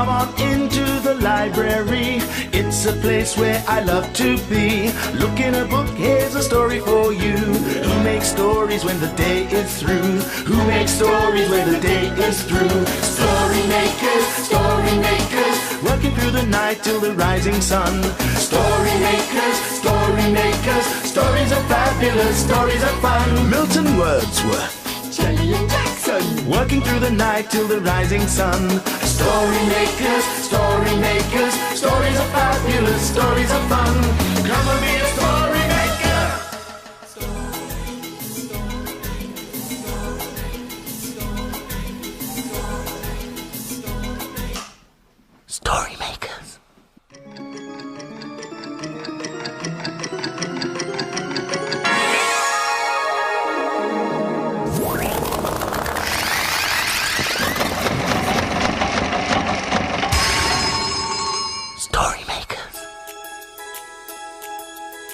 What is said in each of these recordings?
Come on into the library. It's a place where I love to be. Look in a book, here's a story for you. Who makes stories when the day is through? Who makes stories when the day is through? Story makers, working through the night till the rising sun. Story makers, stories are fabulous, stories are fun. Milton Wordsworth, Shelley and Jackson, working through the night till the rising sun. Story makers, stories are fabulous, stories are fun. Come and be a story maker. Story makers.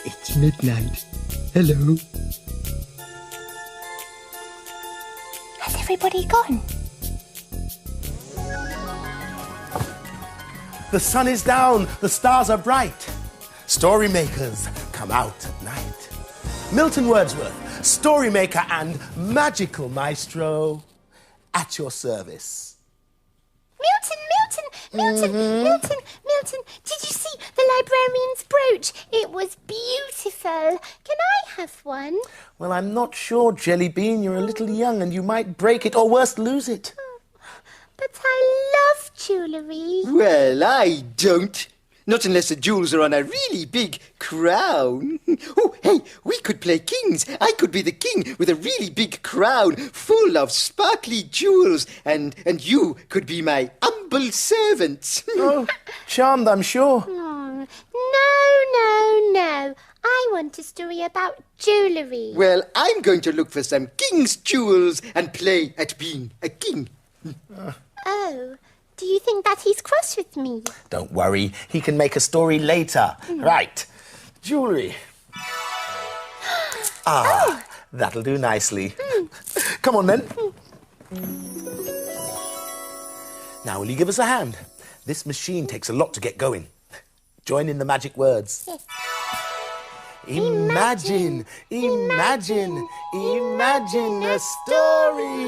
It's midnight. Hello. Has everybody gone? The sun is down, the stars are bright. Story makers come out at night. Milton Wordsworth, story maker and magical maestro, at your service. Milton, did you see the librarian's brooch? It was beautiful. Can I have one? Well, I'm not sure, Jelly Bean. You're a little young and you might break it or worse, lose it. But I love jewellery. Well, I don't. Not unless the jewels are on a really big crown. Oh, hey, we could play kings. I could be the king with a really big crown full of sparkly jewels, and you could be my humble servant. Oh, charmed, I'm sure. Oh, no. I want a story about jewellery. Well, I'm going to look for some king's jewels and play at being a king. Oh, do you think that he's cross with me? Don't worry, he can make a story later. Right, jewellery. That'll do nicely. Come on then. Now, will you give us a hand? This machine takes a lot to get going. Join in the magic words. Yes. Imagine a story.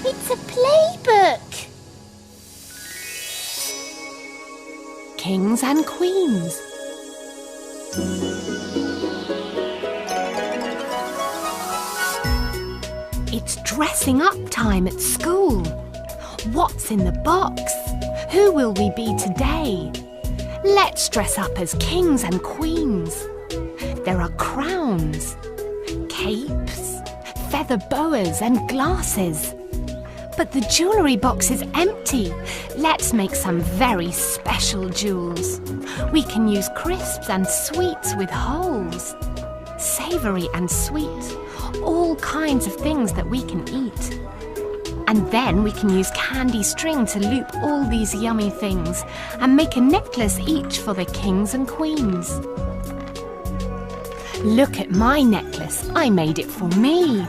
It's a playbook. Kings and Queens. It's dressing up time at school. What's in the box? Who will we be today? Let's dress up as kings and queens. There are crowns, capes, feather boas and glasses. But the jewellery box is empty. Let's make some very special jewels. We can use crisps and sweets with holes. Savoury and sweet. All kinds of things that we can eat. And then we can use candy string to loop all these yummy things and make a necklace each for the kings and queens. Look at my necklace. I made it for me.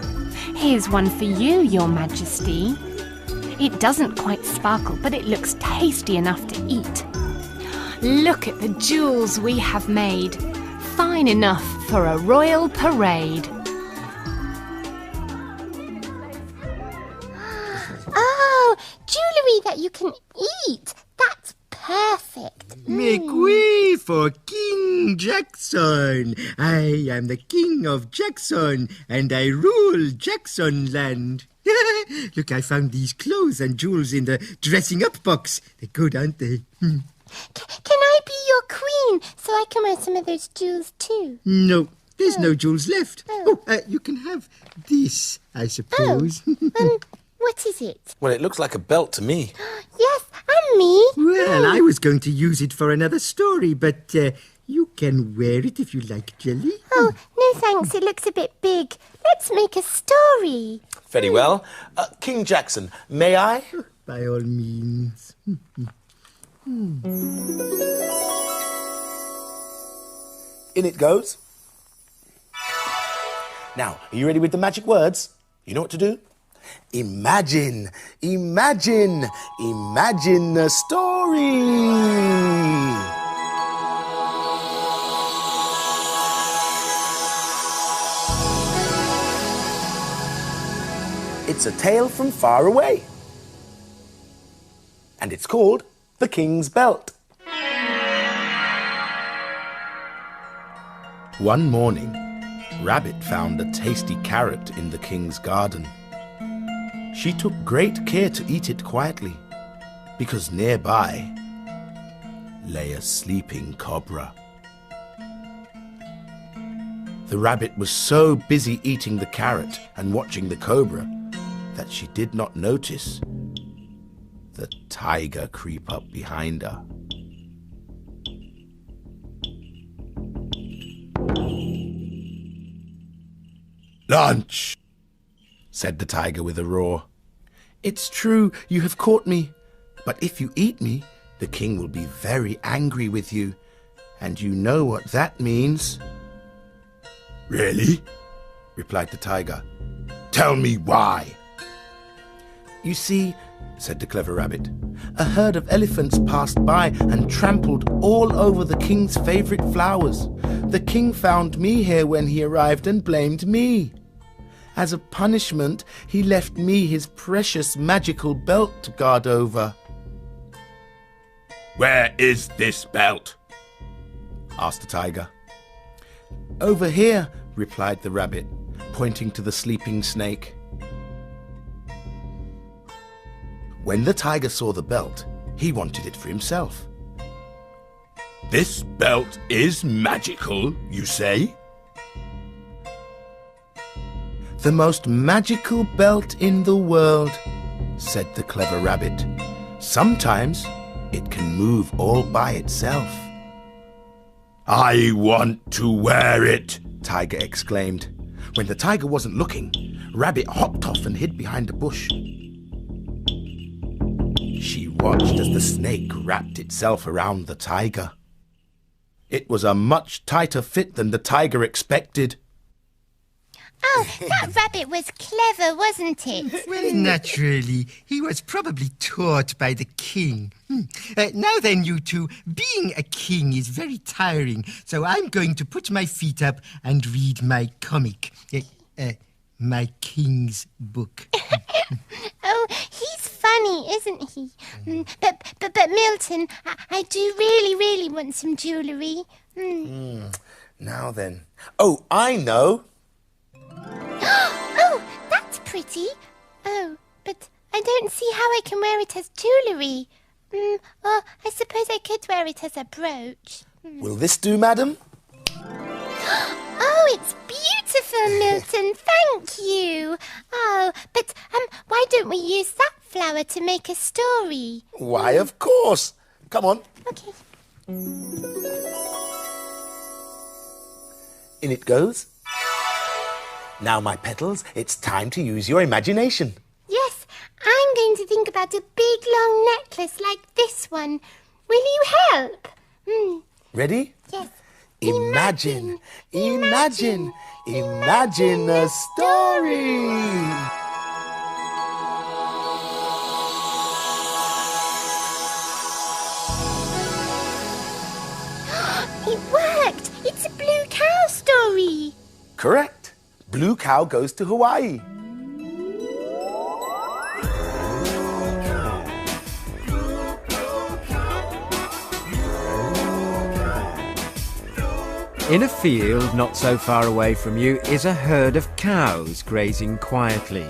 Here's one for you, Your Majesty. It doesn't quite sparkle, but it looks tasty enough to eat. Look at the jewels we have made. Fine enough for a royal parade. Oh, jewellery that you can eat. That's perfect. Make way for King Jackson. I am the King of Jackson, and I rule Jackson land. Look, I found these clothes and jewels in the dressing up box. They're good, aren't they? Can I be your queen so I can wear some of those jewels too? No, there's no jewels left. You can have this, I suppose. What is it? Well, it looks like a belt to me. Yes, and me. Well, I was going to use it for another story, but you can wear it if you like, Jelly. Oh, no thanks, it looks a bit big. Let's make a story. Very well. King Jackson, may I? By all means. In it goes. Now, are you ready with the magic words? You know what to do? Imagine, imagine, imagine a story. It's a tale from far away. And it's called The King's Belt. One morning, Rabbit found a tasty carrot in the king's garden. She took great care to eat it quietly, because nearby lay a sleeping cobra. The rabbit was so busy eating the carrot and watching the cobra that she did not notice the tiger creep up behind her. Lunch, said the tiger with a roar. It's true, you have caught me, but if you eat me, the king will be very angry with you, and you know what that means. Really? Replied the tiger. Tell me why. You see, said the clever rabbit, a herd of elephants passed by and trampled all over the king's favourite flowers. The king found me here when he arrived and blamed me. As a punishment, he left me his precious magical belt to guard over. Where is this belt? Asked the tiger. Over here, replied the rabbit, pointing to the sleeping snake. When the tiger saw the belt, he wanted it for himself. This belt is magical, you say? The most magical belt in the world, said the clever rabbit. Sometimes it can move all by itself. I want to wear it, Tiger exclaimed. When the tiger wasn't looking, Rabbit hopped off and hid behind a bush. She watched as the snake wrapped itself around the tiger. It was a much tighter fit than the tiger expected. Oh, that rabbit was clever, wasn't it? Well, naturally. He was probably taught by the king. Now then, you two, being a king is very tiring, so I'm going to put my feet up and read my comic. My king's book. Oh, he's funny, isn't he? But Milton, I do really want some jewellery. Now then. Oh, I know. Oh, that's pretty. Oh, but I don't see how I can wear it as jewellery. Or I suppose I could wear it as a brooch. Will this do, madam? Oh, it's beautiful, Milton. Thank you. Oh, but why don't we use that flower to make a story? Why, of course. Come on. Okay. In it goes. Now, my petals, it's time to use your imagination. Yes, I'm going to think about a big long necklace like this one. Will you help? Ready? Yes. Imagine, imagine, imagine a story. It worked! It's a blue cow story. Correct. Blue cow goes to Hawaii. In a field not so far away from you is a herd of cows grazing quietly.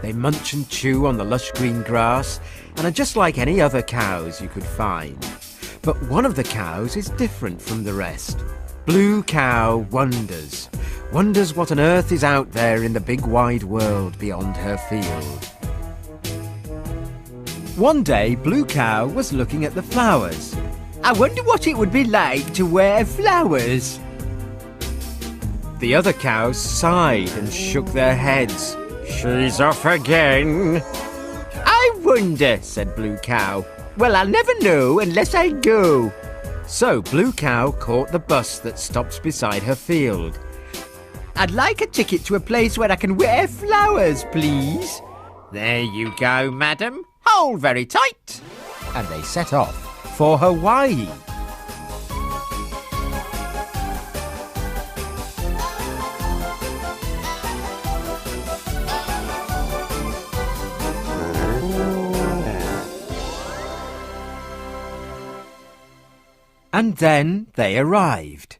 They munch and chew on the lush green grass and are just like any other cows you could find. But one of the cows is different from the rest. Blue Cow wonders what on earth is out there in the big wide world beyond her field. One day, Blue Cow was looking at the flowers. I wonder what it would be like to wear flowers. The other cows sighed and shook their heads. She's off again. I wonder, said Blue Cow. Well, I'll never know unless I go. So Blue Cow caught the bus that stops beside her field. I'd like a ticket to a place where I can wear flowers, please. There you go, madam. Hold very tight. And they set off for Hawaii. And then they arrived.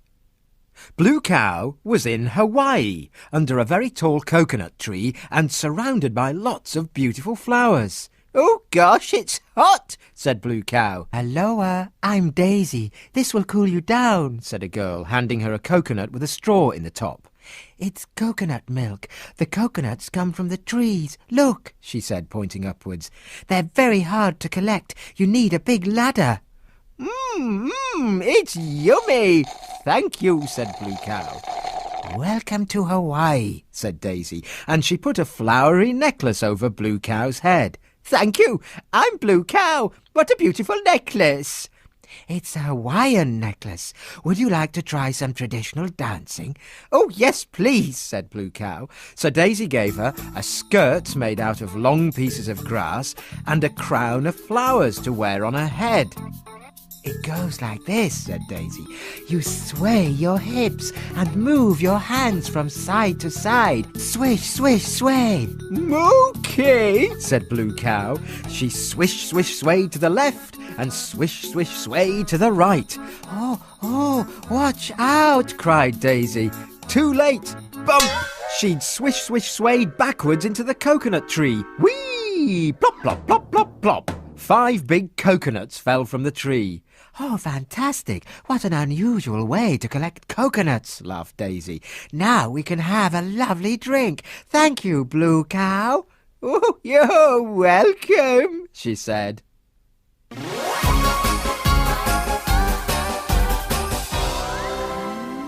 Blue Cow was in Hawaii, under a very tall coconut tree and surrounded by lots of beautiful flowers. "Oh gosh, it's hot," said Blue Cow. "Aloha, I'm Daisy. This will cool you down," said a girl, handing her a coconut with a straw in the top. "It's coconut milk. The coconuts come from the trees. Look," she said, pointing upwards. "They're very hard to collect. You need a big ladder." It's yummy. "Thank you," said Blue Cow. "Welcome to Hawaii," said Daisy, and she put a flowery necklace over Blue Cow's head. "Thank you. I'm Blue Cow. What a beautiful necklace." "It's a Hawaiian necklace. Would you like to try some traditional dancing?" "Oh, yes, please," said Blue Cow. So Daisy gave her a skirt made out of long pieces of grass and a crown of flowers to wear on her head. "It goes like this," said Daisy. "You sway your hips and move your hands from side to side. Swish, swish, sway." "Okay," said Blue Cow. She swish, swish, swayed to the left and swish, swish, swayed to the right. Oh, watch out," cried Daisy. Too late. Bump! She'd swish, swish, swayed backwards into the coconut tree. Whee! Plop, plop, plop, plop, plop. 5 big coconuts fell from the tree. "Oh, fantastic! What an unusual way to collect coconuts," laughed Daisy. "Now we can have a lovely drink. Thank you, Blue Cow." "Oh, you're welcome," she said.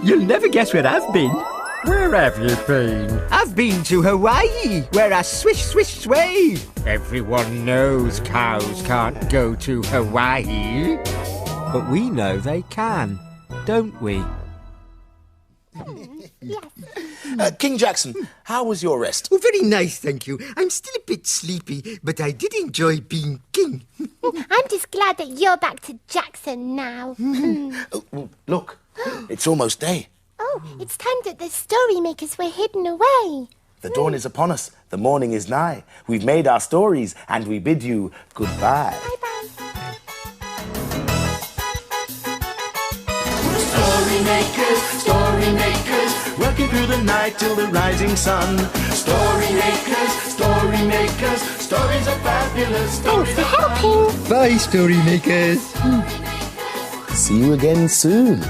You'll never guess where I've been. Where have you been? I've been to Hawaii, where I swish, swish, sway. Everyone knows cows can't go to Hawaii. But we know they can, don't we? King Jackson, how was your rest? Oh, very nice, thank you. I'm still a bit sleepy, but I did enjoy being king. I'm just glad that you're back to Jackson now. Look, it's almost day. Oh, it's time that the story makers were hidden away. The dawn is upon us. The morning is nigh. We've made our stories, and we bid you goodbye. Bye-bye. Story makers, working through the night till the rising sun. Story makers, stories are fabulous. Thanks for helping. Bye, story makers. See you again soon.